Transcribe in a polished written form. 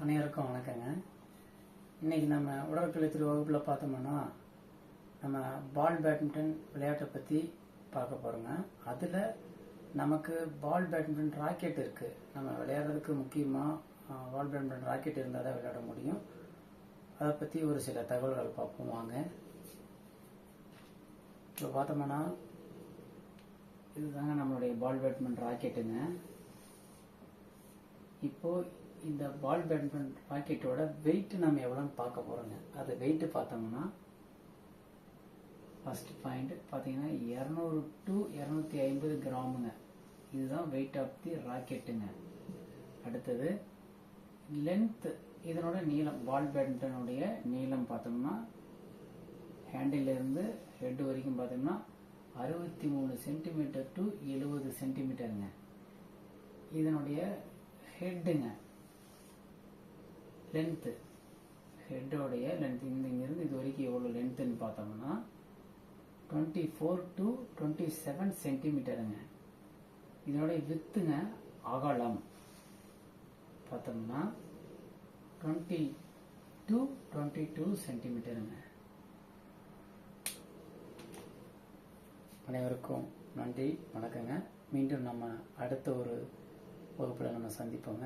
அனைவருக்கும் வணக்கங்க. இன்னைக்கு நம்ம உடற்கல்வித்துறை வகுப்பில் பார்த்தோம்னா நம்ம பால் பேட்மிண்டன் விளையாட்டை பற்றி பார்க்க போகிறோங்க. அதில் நமக்கு பால் பேட்மிண்டன் ராக்கெட் இருக்குது. நம்ம விளையாடுறதுக்கு முக்கியமாக பால் பேட்மிண்டன் ராக்கெட் இருந்தால் தான் விளையாட முடியும். அதை பற்றி ஒரு சில தகவல்கள் பார்ப்போம் வாங்க. இப்போ பார்த்தோம்னா இதுதாங்க நம்மளுடைய பால் பேட்மிண்டன் ராக்கெட்டுங்க. இப்போது இந்த பால் பேட்மிண்டன் ராக்கெட்டோட வெயிட் நம்ம எவ்வளோன்னு பார்க்க போகிறோங்க. அது வெயிட்டு பார்த்தோம்னா ஃபர்ஸ்ட் பாயிண்ட் பார்த்தீங்கன்னா 200 to 250 கிராமுங்க. இதுதான் வெயிட் ஆஃப் தி ராக்கெட்டுங்க. அடுத்தது லென்த், இதனோட நீளம், பால் பேட்மிண்டனுடைய நீளம் பார்த்தோம்னா ஹேண்டிலிருந்து ஹெட் வரைக்கும் பார்த்தோம்னா 63 சென்டிமீட்டர் டு 70 சென்டிமீட்டருங்க. இதனுடைய ஹெட்டுங்க லென்த்து, ஹெட்டோடைய லென்த் இங்கிருந்து இது வரைக்கும் எவ்வளோ லென்த்துன்னு பார்த்தோம்னா 24 to 27 சென்டிமீட்டருங்க. இதனுடைய வித்துங்க அகலம் பார்த்தோம்னா 20 to 22 சென்டிமீட்டருங்க. அனைவருக்கும் நன்றி, வணக்கங்க. மீண்டும் நம்ம அடுத்த ஒரு வகுப்பில் நம்ம சந்திப்போங்க.